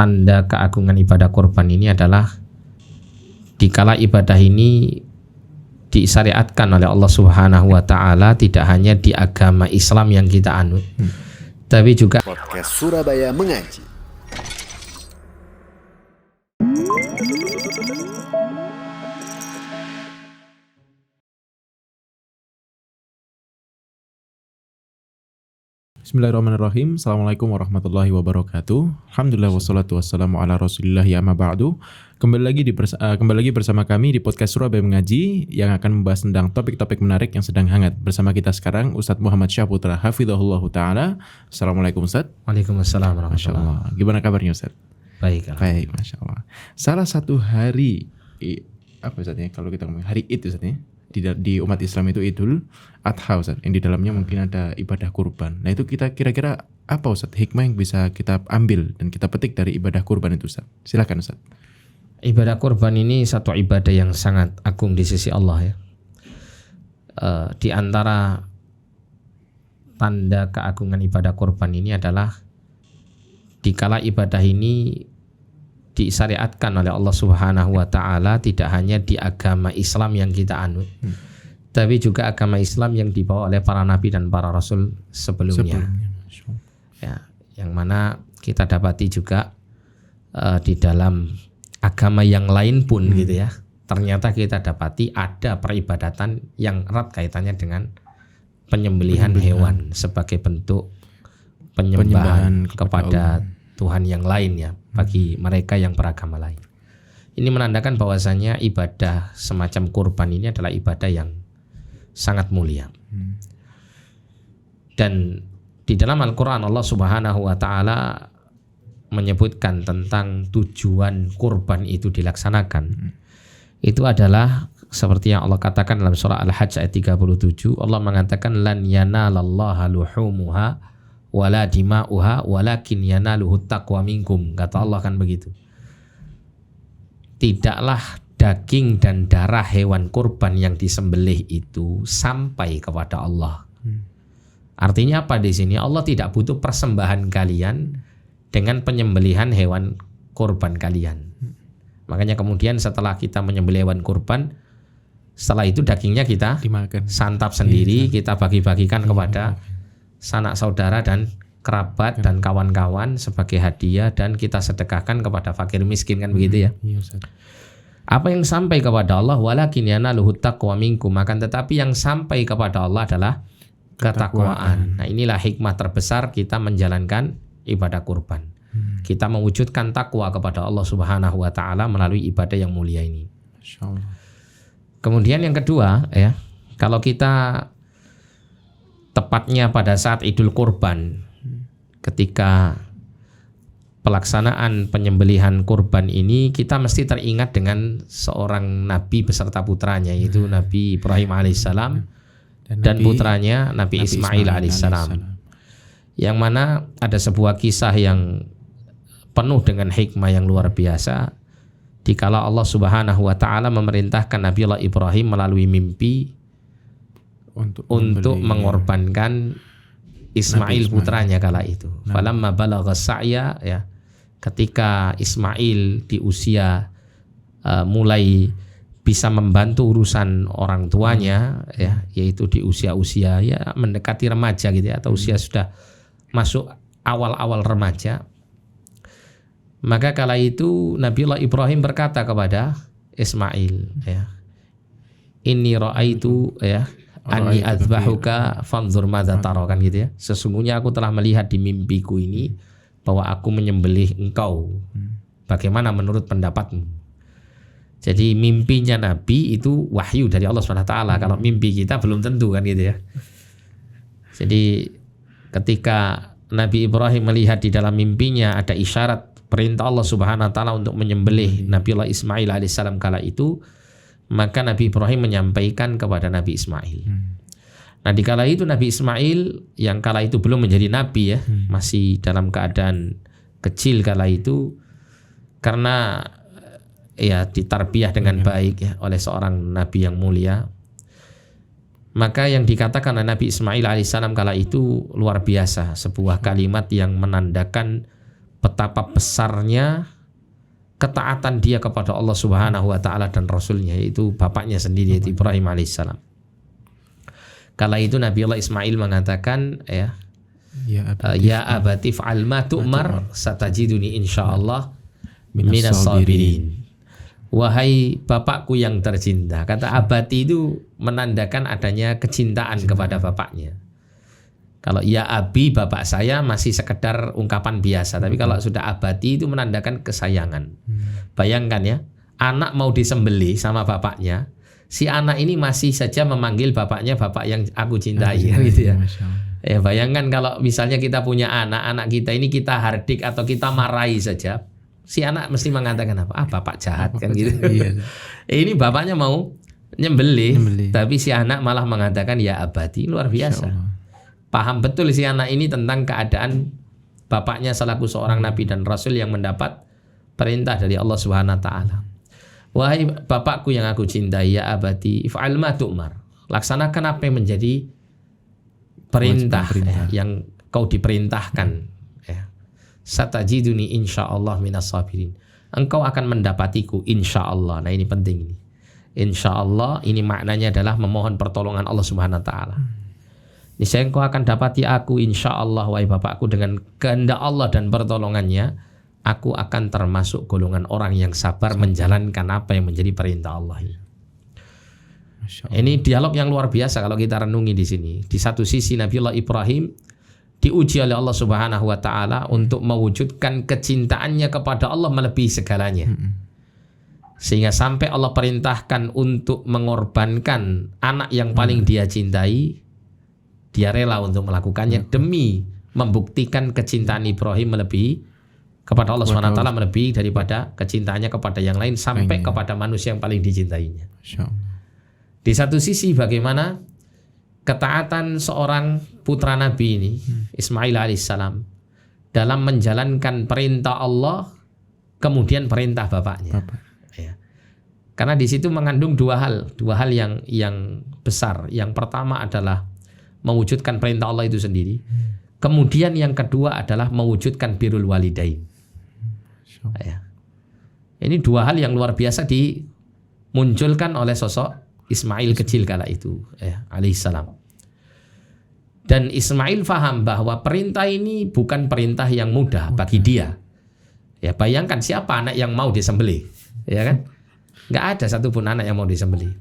tanda keagungan ibadah kurban ini adalah dikala ibadah ini disyariatkan oleh Allah Subhanahu wa taala tidak hanya di agama Islam yang kita anut, tapi juga Podcast Surabaya Mengaji. Bismillahirrahmanirrahim. Assalamualaikum warahmatullahi wabarakatuh. Alhamdulillah wassalatu wassalamu ala rasulillah ya amma ba'du. Kembali lagi bersama kami di podcast Surabaya Mengaji yang akan membahas tentang topik-topik menarik yang sedang hangat. Bersama kita sekarang Ustadz Muhammad Syahputra hafizahullahu ta'ala. Assalamualaikum Ustadz. Waalaikumsalam Masya warahmatullahi. Allah. Gimana kabarnya Ustadz? Baik. Baik, Masya Allah. Salah satu hari apa Ustadz ya, kalau kita ngomong hari Id Ustadz ya, di umat Islam itu Idul Adha Ustaz, yang di dalamnya mungkin ada ibadah kurban. Nah itu kita kira-kira apa Ustaz hikmah yang bisa kita ambil dan kita petik dari ibadah kurban itu Ustaz? Silakan Ustaz. Ibadah kurban ini satu ibadah yang sangat agung di sisi Allah ya. Di antara tanda keagungan ibadah kurban ini adalah dikala ibadah ini disyariatkan oleh Allah Subhanahu wa taala tidak hanya di agama Islam yang kita anut, tapi juga agama Islam yang dibawa oleh para nabi dan para rasul sebelumnya. Ya, yang mana kita dapati juga di dalam agama yang lain pun gitu ya. Ternyata kita dapati ada peribadatan yang erat kaitannya dengan penyembelihan hewan sebagai bentuk penyembahan kepada Tuhan yang lain ya, bagi mereka yang beragama lain. Ini menandakan bahwasanya ibadah semacam kurban ini adalah ibadah yang sangat mulia. Dan di dalam Al-Quran Allah Subhanahu wa ta'ala menyebutkan tentang tujuan kurban itu dilaksanakan. Itu adalah seperti yang Allah katakan dalam surah Al-Hajj ayat 37. Allah mengatakan lan yanalallaha luhumuha wala dima'uha walakin yanaluhu taqwa minkum. Kata Allah kan begitu. Tidaklah daging dan darah hewan kurban yang disembelih itu sampai kepada Allah. Artinya apa di sini? Allah tidak butuh persembahan kalian dengan penyembelihan hewan kurban kalian. Makanya kemudian setelah kita menyembelih hewan kurban, setelah itu dagingnya kita dimakan, santap sendiri, kita bagi-bagikan kepada sanak saudara dan kerabat dan kawan-kawan sebagai hadiah, dan kita sedekahkan kepada fakir miskin, kan begitu ya. Apa yang sampai kepada Allah walakin yanaluhu taqwa minkum, akan tetapi yang sampai kepada Allah adalah ketakwaan. Nah, inilah hikmah terbesar kita menjalankan ibadah kurban. Kita mewujudkan takwa kepada Allah Subhanahu wa taala melalui ibadah yang mulia ini. Masyaallah. Kemudian yang kedua ya, kalau kita tepatnya pada saat Idul Kurban, ketika pelaksanaan penyembelihan kurban ini, kita mesti teringat dengan seorang nabi beserta putranya, yaitu Nabi Ibrahim alaihissalam dan putranya Nabi Ismail alaihissalam. Yang mana ada sebuah kisah yang penuh dengan hikmah yang luar biasa, dikala Allah Subhanahu wa taala memerintahkan Nabiullah Ibrahim melalui mimpi untuk mengorbankan Ismail putranya kala itu. Falamma balagha sa'ya ya, ketika Ismail di usia mulai bisa membantu urusan orang tuanya ya, yaitu di usia-usia ya mendekati remaja gitu ya, atau usia sudah masuk awal-awal remaja. Maka kala itu Nabiullah Ibrahim berkata kepada Ismail ya, inni ra'aitu ya ani adzbahuka fanzur madza tara, kan gitu ya. Sesungguhnya aku telah melihat di mimpiku ini bahwa aku menyembelih engkau. Bagaimana menurut pendapatmu? Jadi mimpinya Nabi itu wahyu dari Allah SWT. Kalau mimpi kita belum tentu, kan gitu ya. Jadi ketika Nabi Ibrahim melihat di dalam mimpinya ada isyarat perintah Allah Subhanahu wa taala untuk menyembelih Nabiullah Ismail alaihissalam kala itu, maka Nabi Ibrahim menyampaikan kepada Nabi Ismail. Nah, di kala itu Nabi Ismail yang kala itu belum menjadi nabi ya, masih dalam keadaan kecil kala itu, karena ya ditarbiyah dengan baik ya oleh seorang nabi yang mulia. Maka yang dikatakan oleh Nabi Ismail alaihissalam kala itu luar biasa, sebuah kalimat yang menandakan betapa besarnya ketaatan dia kepada Allah Subhanahu wa taala dan Rasulnya, yaitu bapaknya sendiri, yaitu Ibrahim alaihissalam. Kala itu Nabiullah Ismail mengatakan, ya abati fa'al ma tu'mar satajiduni insyaallah minas sabirin. Wahai bapakku yang tercinta. Kata abati itu menandakan adanya kecintaan kepada bapaknya. Kalau ya abi, bapak saya, masih sekedar ungkapan biasa. Tapi kalau sudah abati itu menandakan kesayangan. Bayangkan ya, anak mau disembelih sama bapaknya, si anak ini masih saja memanggil bapaknya bapak yang aku cintai, gitu ya. Ya bayangkan kalau misalnya kita punya anak kita ini kita hardik atau kita marahi saja, si anak mesti mengatakan apa? Bapak jahat kan gitu. Iya. Ini bapaknya mau nyembelih, tapi si anak malah mengatakan ya abadi. Luar biasa. Paham betul si anak ini tentang keadaan bapaknya selaku seorang nabi dan rasul yang mendapat perintah dari Allah Subhanahu wa taala. Wahai bapakku yang aku cintai, ya abadi if'al ma tu'mar. Laksanakan apa yang menjadi perintah yang kau diperintahkan. Satajiduni insyaallah minas sabirin. Engkau akan mendapatiku insyaallah. Nah ini penting ini. Insyaallah ini maknanya adalah memohon pertolongan Allah Subhanahu wa taala. Niscaya engkau akan dapati aku insyaallah wahai bapakku, dengan kehendak Allah dan pertolongannya aku akan termasuk golongan orang yang sabar menjalankan apa yang menjadi perintah Allah ini. Ini dialog yang luar biasa kalau kita renungi di sini. Di satu sisi Nabiullah Ibrahim diuji oleh Allah Subhanahu wa taala untuk mewujudkan kecintaannya kepada Allah melebihi segalanya. Sehingga sampai Allah perintahkan untuk mengorbankan anak yang paling dia cintai, dia rela untuk melakukannya demi membuktikan kecintaan Ibrahim melebihi kepada Allah Subhanahu wa taala, melebihi daripada kecintaannya kepada yang lain sampai kepada manusia yang paling dicintainya. Di satu sisi bagaimana ketaatan seorang putra Nabi ini, Ismail alaihissalam, dalam menjalankan perintah Allah kemudian perintah bapaknya. Ya. Karena di situ mengandung dua hal yang besar. Yang pertama adalah mewujudkan perintah Allah itu sendiri. Kemudian yang kedua adalah mewujudkan birrul walidain. Ya. Ini dua hal yang luar biasa dimunculkan oleh sosok Ismail kecil kala itu, alaihissalam. Dan Ismail faham bahwa perintah ini bukan perintah yang mudah bagi dia. Ya bayangkan siapa anak yang mau disembelih, ya kan? Nggak ada satupun anak yang mau disembelih.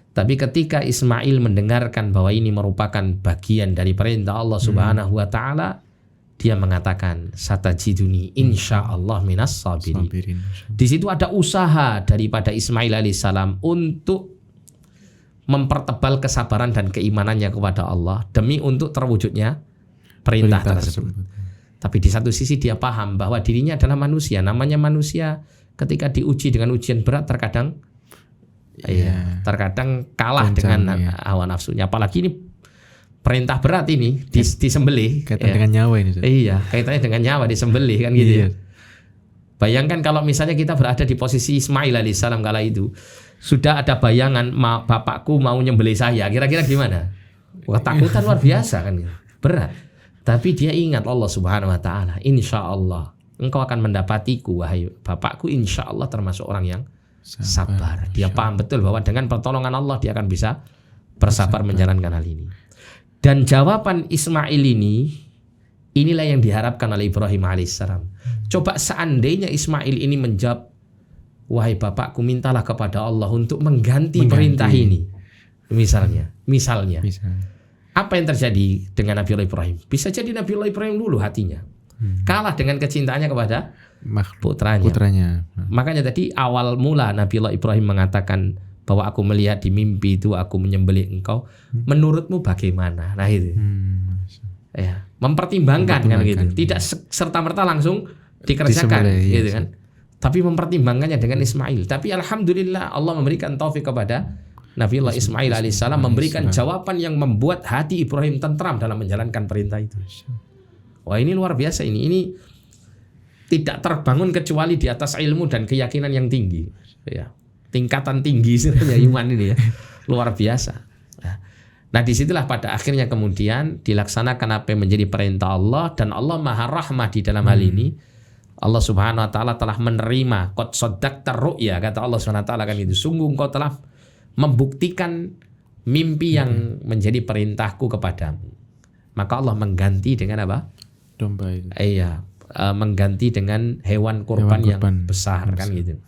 Tapi ketika Ismail mendengarkan bahwa ini merupakan bagian dari perintah Allah Subhanahu wa taala, dia mengatakan satajiduni insyaallah minas sabirin. Di situ ada usaha daripada Ismail alaihissalam untuk mempertebal kesabaran dan keimanannya kepada Allah demi untuk terwujudnya perintah tersebut. Tapi di satu sisi dia paham bahwa dirinya adalah manusia. Namanya manusia ketika diuji dengan ujian berat terkadang terkadang kalah dengan hawa nafsunya. Apalagi ini perintah berat ini disembelih. Kaitannya dengan nyawa ini. Iya, kaitannya dengan nyawa disembelih kan gitu ya. Bayangkan kalau misalnya kita berada di posisi Ismail alaihissalam kala itu, sudah ada bayangan bapakku mau nyembelih saya, kira-kira gimana? Wah, takutan luar biasa kan, berat. Tapi dia ingat Allah Subhanahu wa taala, insyaallah engkau akan mendapatiku wahai bapakku, insyaallah termasuk orang yang sabar. Dia paham betul bahwa dengan pertolongan Allah dia akan bisa bersabar menjalankan hal ini. Dan jawaban Ismail inilah yang diharapkan oleh Ibrahim alaihissalam. Coba seandainya Ismail ini menjawab, wahai bapakku, mintalah kepada Allah untuk mengganti perintah ini. Misalnya. Apa yang terjadi dengan Nabiullah Ibrahim? Bisa jadi Nabiullah Ibrahim dulu hatinya kalah dengan kecintaannya kepada putranya. Makanya tadi awal mula Nabiullah Ibrahim mengatakan bahwa aku melihat di mimpi itu aku menyembelih engkau. Menurutmu bagaimana? Nah itu. Ya, mempertimbangkan kan gitu. Tidak serta-merta langsung dikerjakan gitu kan. Tapi mempertimbangkannya dengan Ismail. Tapi alhamdulillah Allah memberikan taufik kepada Nabiullah Ismail alaihissalam, memberikan jawaban yang membuat hati Ibrahim tentram dalam menjalankan perintah itu. Wah, ini luar biasa ini. Ini tidak terbangun kecuali di atas ilmu dan keyakinan yang tinggi. Ya. Tingkatan tinggi sebenarnya iman ini ya. Luar biasa. Nah disitulah pada akhirnya kemudian dilaksanakan apa yang menjadi perintah Allah, dan Allah maha rahmah di dalam hal ini. Allah Subhanahu wa taala telah menerima qad saddaqtar ru'ya, kata Allah Subhanahu wa taala kan itu, sungguh engkau telah membuktikan mimpi yang menjadi perintahku kepadamu. Maka Allah mengganti dengan apa? Domba itu. Iya, mengganti dengan hewan kurban yang besar kan gitu.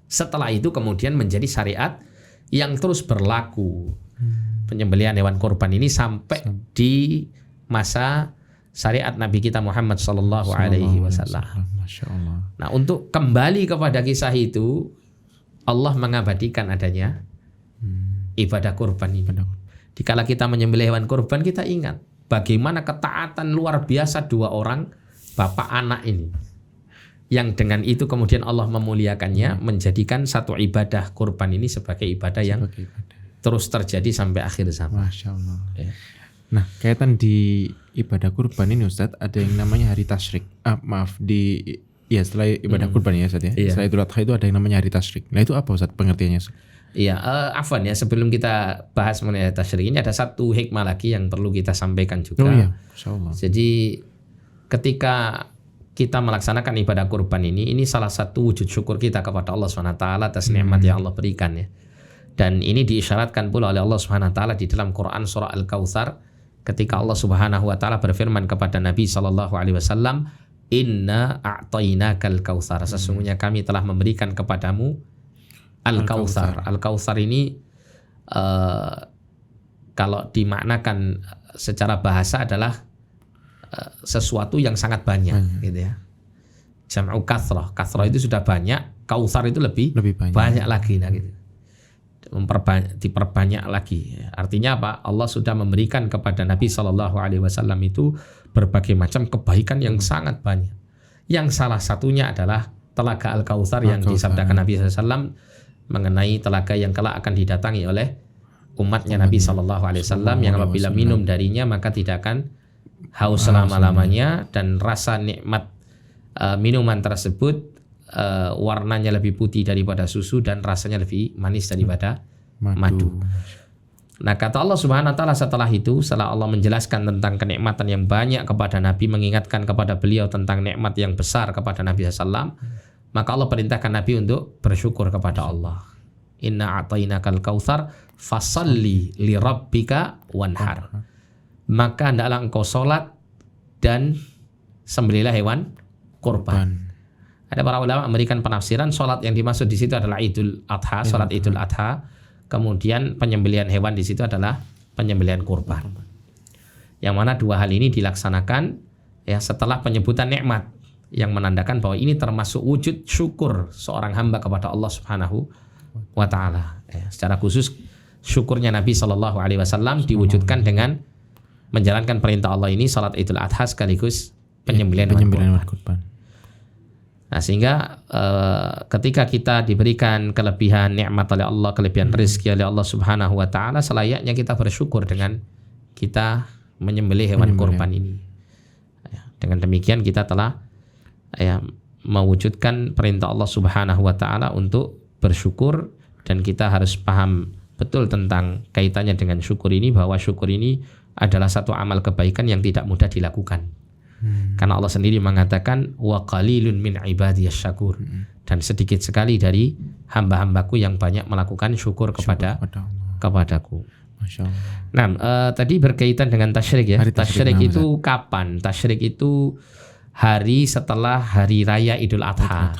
Setelah itu kemudian menjadi syariat yang terus berlaku. Penyembelihan hewan kurban ini sampai di masa syariat Nabi kita Muhammad sallallahu alaihi wasallam. Masya Allah. Nah, untuk kembali kepada kisah itu, Allah mengabadikan adanya ibadah kurban ini. Dikala kita menyembelih hewan kurban, kita ingat bagaimana ketaatan luar biasa dua orang bapak anak ini. Yang dengan itu kemudian Allah memuliakannya, menjadikan satu ibadah kurban ini sebagai ibadah yang terus terjadi sampai akhir zaman. Masya Allah. Ya. Nah, kaitan di ibadah kurban ini Ustadz, ada yang namanya hari tasyrik. Setelah ibadah kurban ya Ustadz ya. Iya. Setelah Idul Adha itu ada yang namanya hari tasyrik. Nah, itu apa Ustadz pengertiannya? Iya, afwan ya, sebelum kita bahas mengenai tasyrik ini ada satu hikmah lagi yang perlu kita sampaikan juga. Oh iya, Masya Allah. Jadi ketika kita melaksanakan ibadah kurban ini salah satu wujud syukur kita kepada Allah SWT atas nikmat yang Allah berikan ya. Dan ini diisyaratkan pula oleh Allah SWT di dalam Quran surah Al-Kautsar, ketika Allah Subhanahu wa taala berfirman kepada Nabi sallallahu alaihi wasallam, "Inna a'tainakal kautsar." Sesungguhnya kami telah memberikan kepadamu Al-Kautsar. Al-Kautsar ini kalau dimaknakan secara bahasa adalah sesuatu yang sangat banyak gitu ya. Jam'u kathrah. Kathrah itu sudah banyak, kautsar itu lebih banyak lagi nah gitu. Diperbanyak lagi. Artinya apa? Allah sudah memberikan kepada Nabi Shallallahu Alaihi Wasallam itu berbagai macam kebaikan yang sangat banyak. Yang salah satunya adalah telaga Al-Kautsar yang disabdakan Nabi SAW mengenai telaga yang kelak akan didatangi oleh umatnya Nabi Shallallahu Alaihi Wasallam, yang apabila minum darinya maka tidak akan haus selama-lamanya, dan rasa nikmat minuman tersebut warnanya lebih putih daripada susu dan rasanya lebih manis daripada madu. Nah, kata Allah Subhanahu wa taala setelah itu, setelah Allah menjelaskan tentang kenikmatan yang banyak kepada Nabi, mengingatkan kepada beliau tentang nikmat yang besar kepada Nabi SAW, maka Allah perintahkan Nabi untuk bersyukur kepada Allah. Inna a'tainakal kautsar fasalli li rabbika wanhar. Maka hendaklah engkau salat dan sembelihlah hewan kurban. Ada para ulama memberikan penafsiran salat yang dimaksud di situ adalah Idul Adha, salat Idul Adha. Kemudian penyembelihan hewan di situ adalah penyembelihan kurban. Yang mana dua hal ini dilaksanakan ya setelah penyebutan nikmat, yang menandakan bahwa ini termasuk wujud syukur seorang hamba kepada Allah Subhanahu wa taala. Secara khusus syukurnya Nabi Shallallahu alaihi wasallam diwujudkan dengan menjalankan perintah Allah ini, salat Idul Adha sekaligus penyembelihan kurban. Nah, sehingga ketika kita diberikan kelebihan nikmat oleh Allah, kelebihan rezeki oleh Allah Subhanahu wa taala, selayaknya kita bersyukur dengan kita menyembelih hewan kurban ini. Dengan demikian kita telah mewujudkan perintah Allah Subhanahu wa taala untuk bersyukur, dan kita harus paham betul tentang kaitannya dengan syukur ini, bahwa syukur ini adalah satu amal kebaikan yang tidak mudah dilakukan. Karena Allah sendiri mengatakan wa qalilun min ibadiyas syakur, dan sedikit sekali dari hamba-hambaku yang banyak melakukan syukur kepadaku. Masya Allah. Nah, tadi berkaitan dengan tasyrik ya. Tasyrik itu kapan? Tasyrik itu hari setelah hari raya Idul Adha.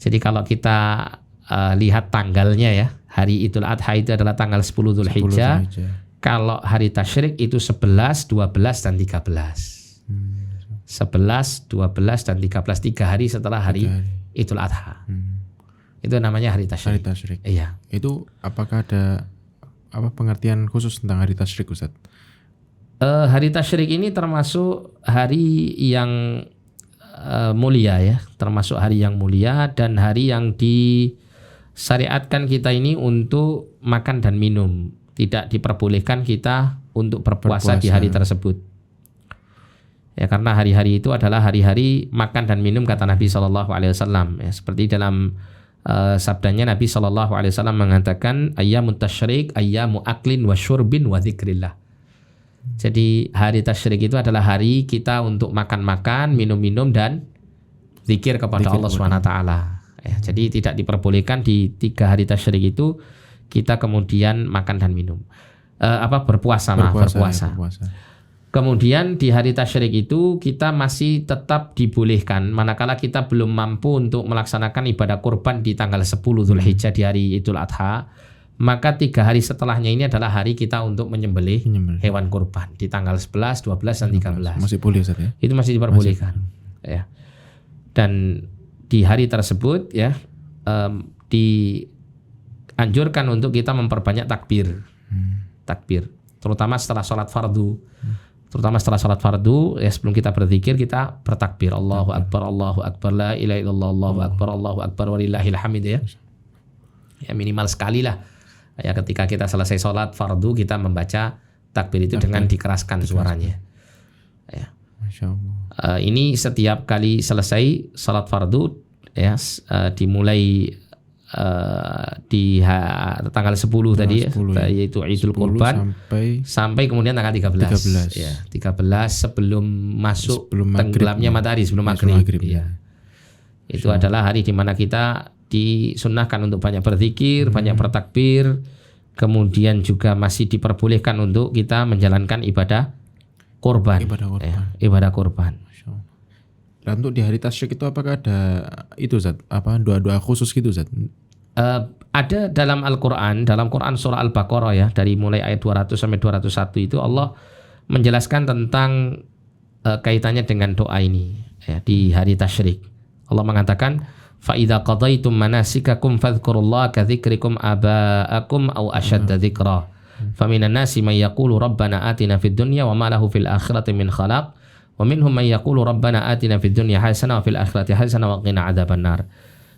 Jadi kalau kita lihat tanggalnya ya, hari Idul Adha itu adalah tanggal 10 Dzulhijjah. Kalau hari tasyrik itu 11, 12 dan 13. 11, 12 dan 13, 3 hari setelah hari Idul Adha. Itu namanya hari tasyrik. Hari tasyrik. Iya. Itu apakah ada pengertian khusus tentang hari tasyrik, Ustaz? Hari tasyrik ini termasuk hari yang mulia ya, termasuk hari yang mulia dan hari yang disyariatkan kita ini untuk makan dan minum. Tidak diperbolehkan kita untuk berpuasa di hari tersebut. Ya, karena hari-hari itu adalah hari-hari makan dan minum, kata Nabi SAW. Ya, seperti dalam sabdanya Nabi SAW mengatakan ayyamut tasyrik ayyamu aklin wa syurbin wa dzikrillah. Jadi hari tasyrik itu adalah hari kita untuk makan-makan, minum-minum dan zikir kepada Allah SWT. Ya, jadi tidak diperbolehkan di 3 hari tasyrik itu kita kemudian makan dan minum. Berpuasa. Ya, Kemudian di hari tasyrik itu kita masih tetap dibolehkan manakala kita belum mampu untuk melaksanakan ibadah kurban di tanggal 10 Dzulhijjah di hari Idul Adha, maka 3 hari setelahnya ini adalah hari kita untuk menyembelih hewan kurban di tanggal 11, 12 dan 13. Masih boleh Ustaz ya? Itu masih diperbolehkan. Ya. Dan di hari tersebut ya dianjurkan untuk kita memperbanyak takbir. Takbir, terutama setelah sholat fardu. Ya, sebelum kita berzikir kita bertakbir, Allahu Akbar, la ilaha illallah, Allahu Akbar walillahil hamid ya. Ya minimal sekali lah. Ya ketika kita selesai sholat fardu kita membaca takbir itu dengan dikeraskan suaranya. Ya. Masya Allah. Ini setiap kali selesai sholat fardu ya dimulai di tanggal 10 tadi 10, ya, yaitu Idul Kurban sampai kemudian tanggal 13. Ya, 13 sebelum tenggelamnya matahari, sebelum maghrib. Ya. Itu adalah hari di mana kita disunnahkan untuk banyak berzikir, banyak bertakbir, kemudian juga masih diperbolehkan untuk kita menjalankan ibadah kurban. Ibadah kurban. Dan untuk di hari tasyrik itu apakah ada itu Zat? Doa-doa khusus gitu Zat? Ada dalam Al-Quran, dalam Quran surah Al-Baqarah ya, dari mulai ayat 200 sampai 201 itu Allah menjelaskan tentang kaitannya dengan doa ini ya, di hari tasyrik. Allah mengatakan fa idza qadaitum manasikakum fadhkurullaha ka dzikrikum aba'akum aw ashadda dzikra. Faminan nasi may yaqulu rabbana atina fid dunya wa ma lahu fil akhirati min khalaq. Wa minhum man yaqulu rabbana atina fid dunya hasanah wa fil akhirati hasanah wa qina adzabannar.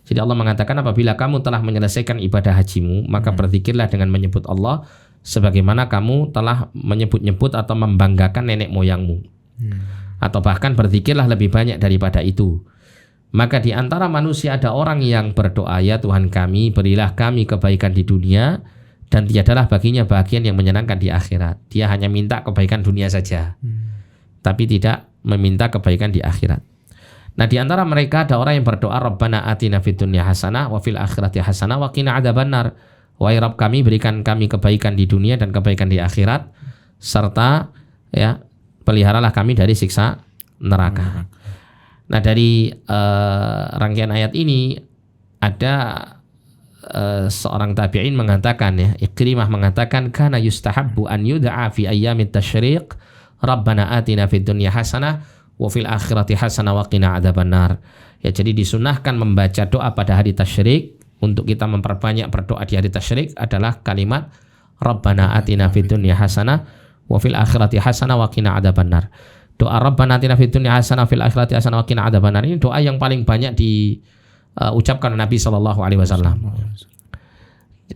Jadi Allah mengatakan apabila kamu telah menyelesaikan ibadah hajimu, maka berzikirlah dengan menyebut Allah sebagaimana kamu telah menyebut-nyebut atau membanggakan nenek moyangmu. Atau bahkan berzikirlah lebih banyak daripada itu. Maka di antara manusia ada orang yang berdoa, ya Tuhan kami, berilah kami kebaikan di dunia dan tiadalah baginya bagian yang menyenangkan di akhirat. Dia hanya minta kebaikan dunia saja. Tapi tidak meminta kebaikan di akhirat. Nah di antara mereka ada orang yang berdoa Rabbana atina fid dunya hasanah wa fil akhirati hasanah wa qina adzabannar. Wahai Rabb kami, berikan kami kebaikan di dunia dan kebaikan di akhirat serta ya peliharalah kami dari siksa neraka. Nah dari rangkaian ayat ini ada seorang tabi'in mengatakan ya, Ikrimah mengatakan kana yustahabbu an yud'a fi ayyamit tasyriq Rabbana atina fid dunya hasanah wa fil akhirati hasanah wa qina adzabannar. Ya jadi disunahkan membaca doa pada hari tasyrik untuk kita memperbanyak berdoa di hari tasyrik adalah kalimat Rabbana atina fid dunya hasanah wa fil akhirati hasanah wa qina adzabannar. Doa Rabbana atina fid dunya hasanah fil akhirati hasanah wa qina adzabannar ini doa yang paling banyak diucapkan Nabi sallallahu alaihi wasallam.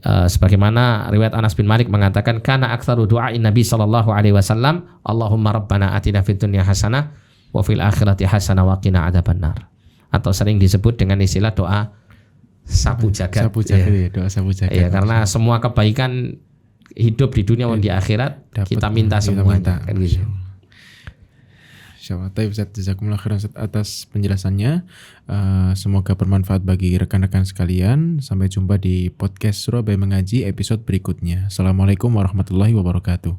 Sebagaimana riwayat Anas bin Malik mengatakan kana aktsaru du'ain Nabi sallallahu alaihi wasallam Allahumma rabbana atina fid dunya hasanah wa fil akhirati hasanah wa qina adzabannar, atau sering disebut dengan istilah doa sapu jagat. Doa sapu jagat. Ya, karena semua kebaikan hidup di dunia dan di akhirat kita minta semuanya kan gitu. Insyaallah. Ustaz, jazakumullah khairan atas penjelasannya. Semoga bermanfaat bagi rekan-rekan sekalian. Sampai jumpa di podcast Surabaya Mengaji episode berikutnya. Assalamualaikum warahmatullahi wabarakatuh.